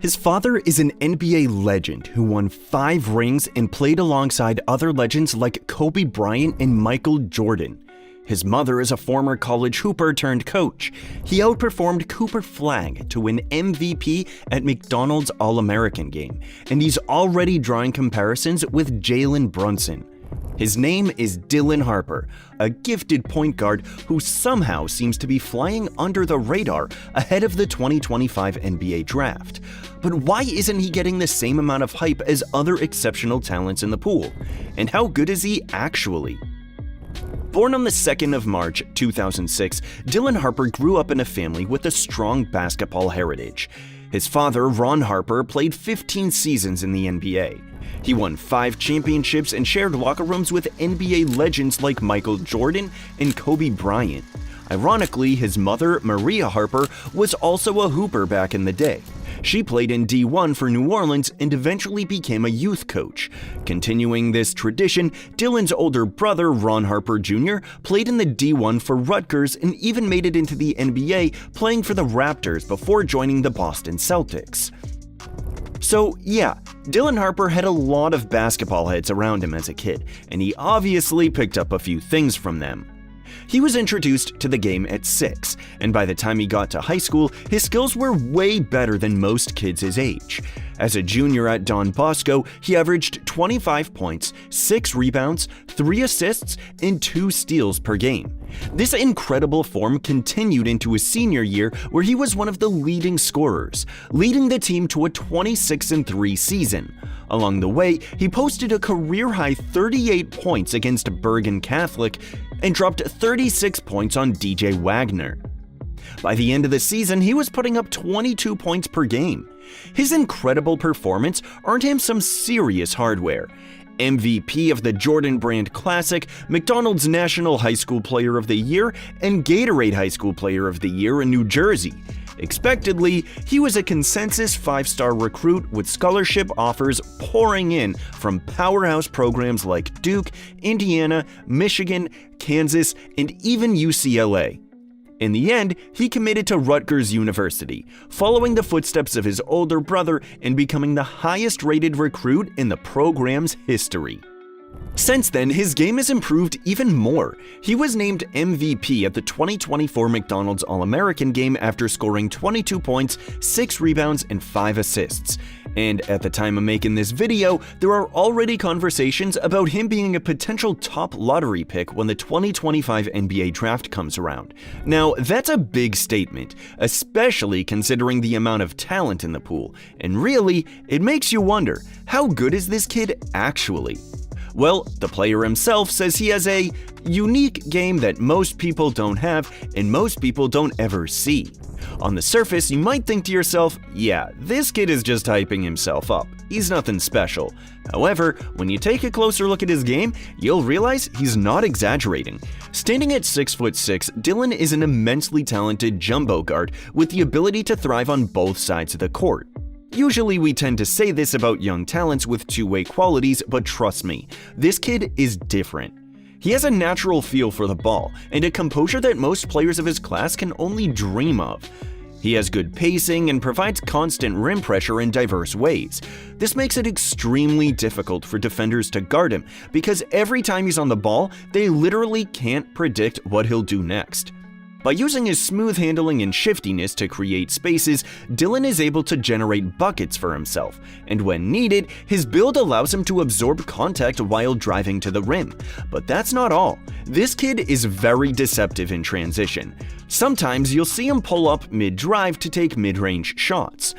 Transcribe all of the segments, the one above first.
His father is an NBA legend who won 5 rings and played alongside other legends like Kobe Bryant and Michael Jordan. His mother is a former college hooper turned coach. He outperformed Cooper Flagg to win MVP at McDonald's All-American game, and he's already drawing comparisons with Jalen Brunson. His name is Dylan Harper, a gifted point guard who somehow seems to be flying under the radar ahead of the 2025 NBA draft. But why isn't he getting the same amount of hype as other exceptional talents in the pool? And how good is he actually? Born on the 2nd of March 2006, Dylan Harper grew up in a family with a strong basketball heritage. His father, Ron Harper, played 15 seasons in the NBA. He won 5 championships and shared locker rooms with NBA legends like Michael Jordan and Kobe Bryant. Ironically, his mother, Maria Harper, was also a hooper back in the day. She played in D1 for New Orleans and eventually became a youth coach. Continuing this tradition, Dylan's older brother, Ron Harper Jr., played in the D1 for Rutgers and even made it into the NBA, playing for the Raptors before joining the Boston Celtics. So yeah, Dylan Harper had a lot of basketball heads around him as a kid, and he obviously picked up a few things from them. He was introduced to the game at 6, and by the time he got to high school, his skills were way better than most kids his age. As a junior at Don Bosco, he averaged 25 points, 6 rebounds, 3 assists, and 2 steals per game. This incredible form continued into his senior year, where he was one of the leading scorers, leading the team to a 26-3 season. Along the way, he posted a career-high 38 points against Bergen Catholic and dropped 36 points on DJ Wagner. By the end of the season, he was putting up 22 points per game. His incredible performance earned him some serious hardware. MVP of the Jordan Brand Classic, McDonald's National High School Player of the Year, and Gatorade High School Player of the Year in New Jersey. Expectedly, he was a consensus 5-star recruit with scholarship offers pouring in from powerhouse programs like Duke, Indiana, Michigan, Kansas, and even UCLA. In the end, he committed to Rutgers University, following the footsteps of his older brother and becoming the highest-rated recruit in the program's history. Since then, his game has improved even more. He was named MVP at the 2024 McDonald's All-American game after scoring 22 points, 6 rebounds, and 5 assists. And at the time of making this video, there are already conversations about him being a potential top lottery pick when the 2025 NBA draft comes around. Now, that's a big statement, especially considering the amount of talent in the pool. And really, it makes you wonder, how good is this kid actually? Well, the player himself says he has a unique game that most people don't have and most people don't ever see. On the surface, you might think to yourself, yeah, this kid is just hyping himself up. He's nothing special. However, when you take a closer look at his game, you'll realize he's not exaggerating. Standing at 6'6", Dylan is an immensely talented jumbo guard with the ability to thrive on both sides of the court. Usually we tend to say this about young talents with two-way qualities, but trust me, this kid is different. He has a natural feel for the ball and a composure that most players of his class can only dream of. He has good pacing and provides constant rim pressure in diverse ways. This makes it extremely difficult for defenders to guard him because every time he's on the ball, they literally can't predict what he'll do next. By using his smooth handling and shiftiness to create spaces, Dylan is able to generate buckets for himself, and when needed, his build allows him to absorb contact while driving to the rim. But that's not all. This kid is very deceptive in transition. Sometimes you'll see him pull up mid-drive to take mid-range shots.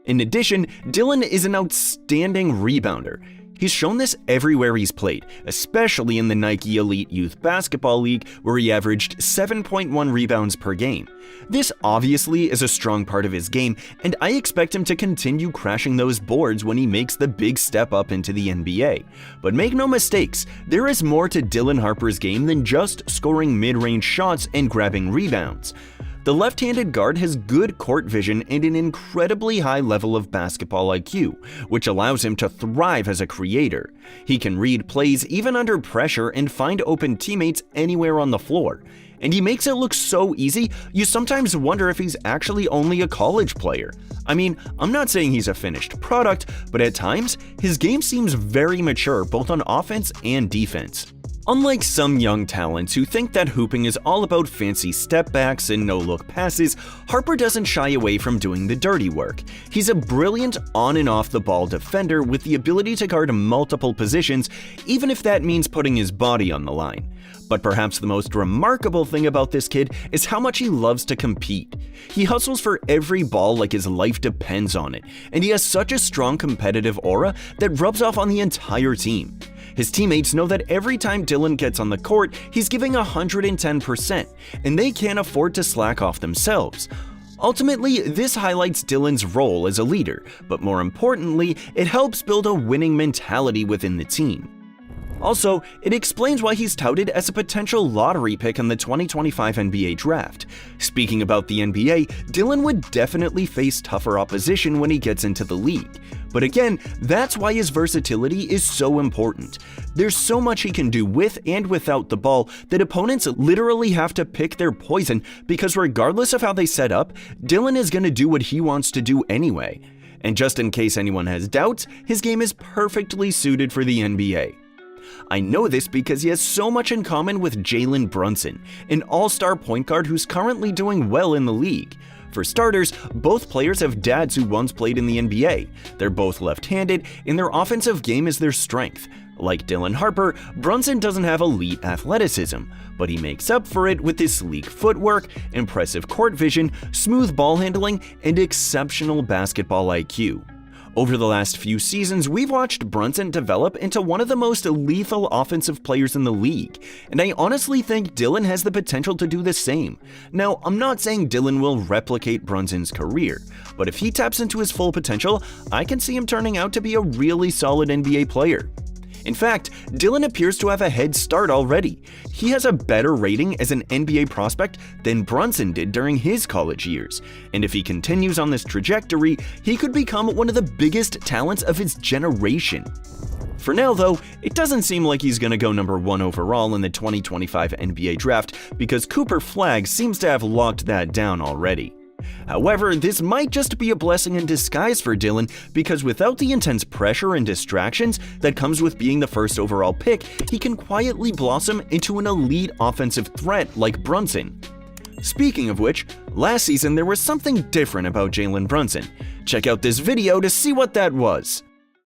In addition, Dylan is an outstanding rebounder. He's shown this everywhere he's played, especially in the Nike Elite Youth Basketball League, where he averaged 7.1 rebounds per game. This obviously is a strong part of his game, and I expect him to continue crashing those boards when he makes the big step up into the NBA. But make no mistakes, there is more to Dylan Harper's game than just scoring mid-range shots and grabbing rebounds. The left-handed guard has good court vision and an incredibly high level of basketball IQ, which allows him to thrive as a creator. He can read plays even under pressure and find open teammates anywhere on the floor. And he makes it look so easy, you sometimes wonder if he's actually only a college player. I mean, I'm not saying he's a finished product, but at times, his game seems very mature both on offense and defense. Unlike some young talents who think that hooping is all about fancy step backs and no-look passes, Harper doesn't shy away from doing the dirty work. He's a brilliant on and off the ball defender with the ability to guard multiple positions, even if that means putting his body on the line. But perhaps the most remarkable thing about this kid is how much he loves to compete. He hustles for every ball like his life depends on it, and he has such a strong competitive aura that rubs off on the entire team. His teammates know that every time Dylan gets on the court, he's giving 110%, and they can't afford to slack off themselves. Ultimately, this highlights Dylan's role as a leader, but more importantly, it helps build a winning mentality within the team. Also, it explains why he's touted as a potential lottery pick in the 2025 NBA draft. Speaking about the NBA, Dylan would definitely face tougher opposition when he gets into the league. But again, that's why his versatility is so important. There's so much he can do with and without the ball that opponents literally have to pick their poison, because regardless of how they set up, Dylan is going to do what he wants to do anyway. And just in case anyone has doubts, his game is perfectly suited for the NBA. I know this because he has so much in common with Jalen Brunson, an all-star point guard who's currently doing well in the league. For starters, both players have dads who once played in the NBA. They're both left-handed, and their offensive game is their strength. Like Dylan Harper, Brunson doesn't have elite athleticism, but he makes up for it with his sleek footwork, impressive court vision, smooth ball handling, and exceptional basketball IQ. Over the last few seasons, we've watched Brunson develop into one of the most lethal offensive players in the league, and I honestly think Dylan has the potential to do the same. Now, I'm not saying Dylan will replicate Brunson's career, but if he taps into his full potential, I can see him turning out to be a really solid NBA player. In fact, Dylan appears to have a head start already. He has a better rating as an NBA prospect than Brunson did during his college years, and if he continues on this trajectory, he could become one of the biggest talents of his generation. For now though, it doesn't seem like he's gonna go number 1 overall in the 2025 NBA draft because Cooper Flagg seems to have locked that down already. However, this might just be a blessing in disguise for Dylan because without the intense pressure and distractions that comes with being the first overall pick, he can quietly blossom into an elite offensive threat like Brunson. Speaking of which, last season there was something different about Jalen Brunson. Check out this video to see what that was.